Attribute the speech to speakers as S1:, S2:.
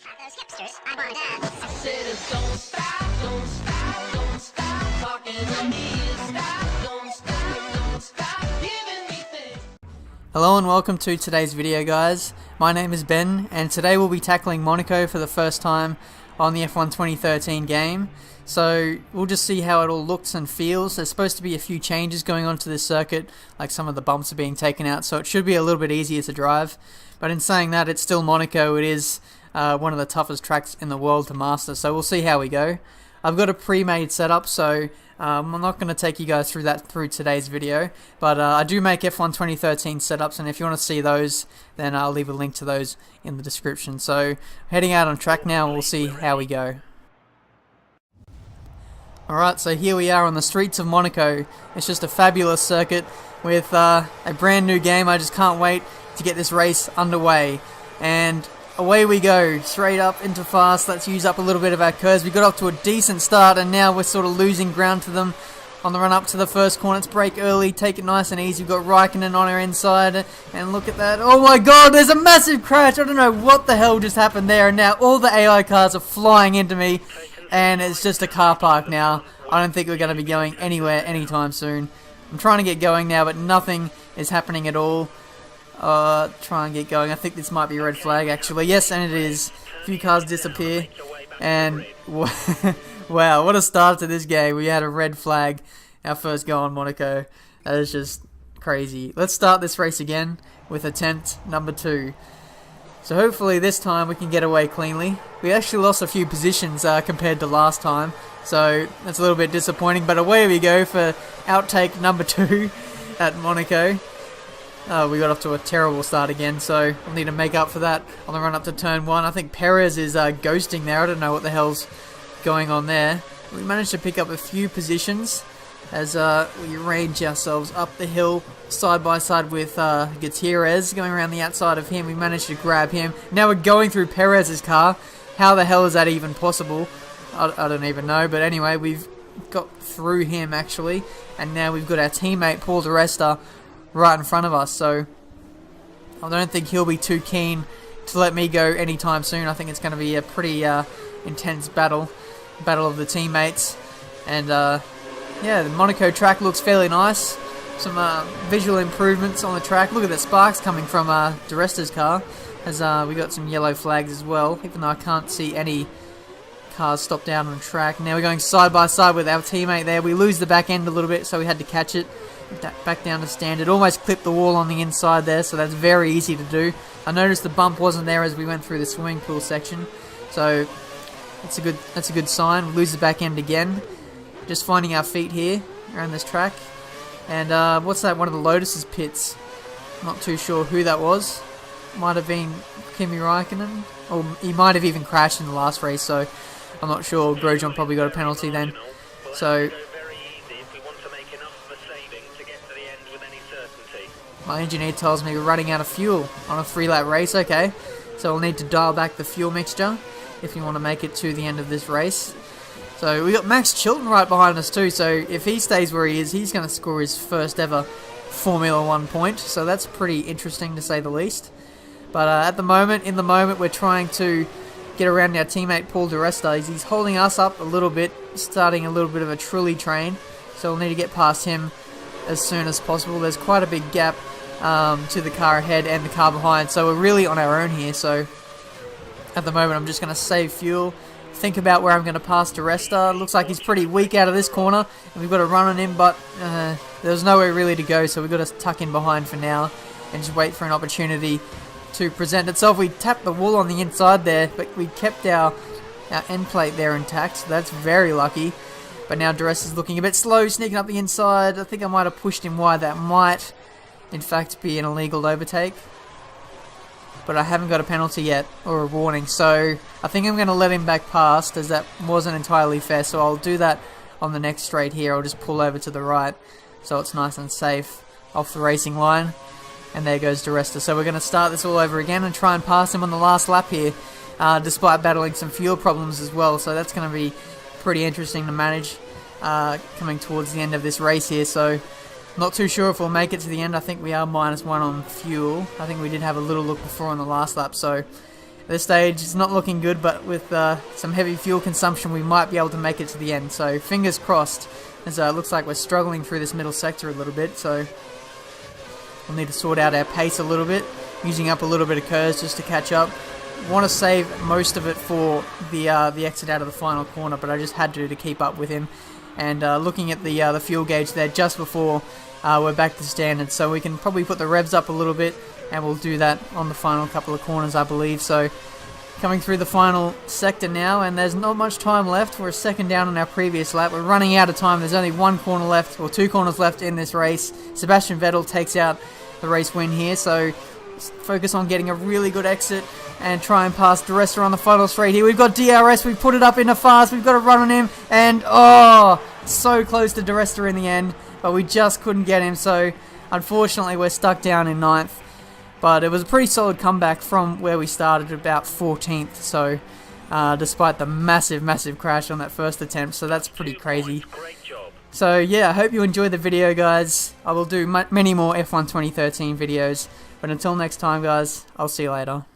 S1: Those hipsters, I want to.
S2: I said don't stop, don't stop, don't stop talking to me. Don't stop giving me things.
S3: Hello and welcome to today's video, guys. My name is Ben and today we'll be tackling Monaco for the first time on the F1 2013 game. So we'll just see how it all looks and feels. There's supposed to be a few changes going on to this circuit, like some of the bumps are being taken out, so it should be a little bit easier to drive. But in saying that, it's still Monaco. It is one of the toughest tracks in the world to master, so we'll see how we go. I've got a pre-made setup, so I'm not going to take you guys through that through today's video, but I do make F1 2013 setups, and if you want to see those, then I'll leave a link to those in the description. So heading out on track now, and we'll see how we go. Alright, so here we are on the streets of Monaco. It's just a fabulous circuit with a brand new game. I just can't wait to get this race underway. And away we go, straight up into fast. Let's use up a little bit of our curves. We got off to a decent start and now we're sort of losing ground to them on the run up to the first corner. Let's brake early, take it nice and easy. We've got Raikkonen on our inside and look at that. Oh my god, there's a massive crash. I don't know what the hell just happened there, and now all the AI cars are flying into me and it's just a car park now. I don't think we're going to be going anywhere anytime soon. I'm trying to get going now, but nothing is happening at all. Try and get going. I think this might be a red flag actually. Yes, and it is. A few cars disappear and wow, what a start to this game. We had a red flag our first go on Monaco. That is just crazy. Let's start this race again with attempt number 2. So hopefully this time we can get away cleanly. We actually lost a few positions compared to last time, so that's a little bit disappointing, but away we go for outtake number 2 at Monaco. We got off to a terrible start again, so we'll need to make up for that on the run up to turn 1. I think Perez is ghosting there. I don't know what the hell's going on there. We managed to pick up a few positions as we range ourselves up the hill side by side with Gutierrez. Going around the outside of him, we managed to grab him. Now we're going through Perez's car. How the hell is that even possible? I don't even know, but anyway, we've got through him actually, and now we've got our teammate Paul di Resta right in front of us, so I don't think he'll be too keen to let me go anytime soon. I think it's going to be a pretty intense battle of the teammates, and yeah, the Monaco track looks fairly nice. Some visual improvements on the track. Look at the sparks coming from di Resta's car, as we got some yellow flags as well, even though I can't see any cars stop down on the track. Now we're going side by side with our teammate there. We lose the back end a little bit, so we had to catch it back down to standard. Almost clipped the wall on the inside there, so that's very easy to do. I noticed the bump wasn't there as we went through the swimming pool section, so that's a good sign. We lose the back end again. Just finding our feet here around this track. And what's that? One of the Lotus's pits. Not too sure who that was. Might have been Kimi Raikkonen, or he might have even crashed in the last race, so I'm not sure. Grosjean probably got a penalty then. So my engineer tells me we're running out of fuel on a 3-lap race. Okay, so we'll need to dial back the fuel mixture if you want to make it to the end of this race. So we got Max Chilton right behind us too, so if he stays where he is, he's going to score his first ever Formula 1 point, so that's pretty interesting to say the least. But at the moment, we're trying to get around our teammate Paul di Resta. He's holding us up a little bit, starting a little bit of a trolley train, so we'll need to get past him as soon as possible. There's quite a big gap to the car ahead and the car behind, so we're really on our own here. So at the moment I'm just going to save fuel, think about where I'm going to pass di Resta. Looks like he's pretty weak out of this corner and we've got to run on him, but there's nowhere really to go, so we've got to tuck in behind for now and just wait for an opportunity to present itself. We tapped the wall on the inside there, but we kept our end plate there intact, so that's very lucky. But now di Resta's looking a bit slow, sneaking up the inside. I think I might have pushed him wide. That might in fact be an illegal overtake, but I haven't got a penalty yet or a warning, so I think I'm going to let him back past, as that wasn't entirely fair. So I'll do that on the next straight here. I'll just pull over to the right so it's nice and safe off the racing line, and there goes di Resta. So we're going to start this all over again and try and pass him on the last lap here, despite battling some fuel problems as well, so that's going to be pretty interesting to manage coming towards the end of this race here. So not too sure if we'll make it to the end. I think we are -1 on fuel. I think we did have a little look before on the last lap, so At this stage, it's not looking good, but with some heavy fuel consumption, we might be able to make it to the end. So fingers crossed, as it looks like we're struggling through this middle sector a little bit. So we'll need to sort out our pace a little bit, using up a little bit of curves just to catch up. Want to save most of it for the exit out of the final corner, but I just had to keep up with him. And looking at the fuel gauge there just before we're back to standard, so we can probably put the revs up a little bit, and we'll do that on the final couple of corners, I believe. So coming through the final sector now, and there's not much time left. We're a second down on our previous lap. We're running out of time. There's only one corner left, or two corners left in this race. Sebastian Vettel takes out the race win here, so focus on getting a really good exit and try and pass the rest on the final straight here. We've got DRS, we put it up in a fast, we've got to run on him, and so close to DeResta in the end, but we just couldn't get him, so unfortunately we're stuck down in 9th. But it was a pretty solid comeback from where we started, about 14th, so despite the massive crash on that first attempt, so that's pretty crazy. So yeah, I hope you enjoyed the video, guys. I will do many more F1 2013 videos, but until next time, guys, I'll see you later.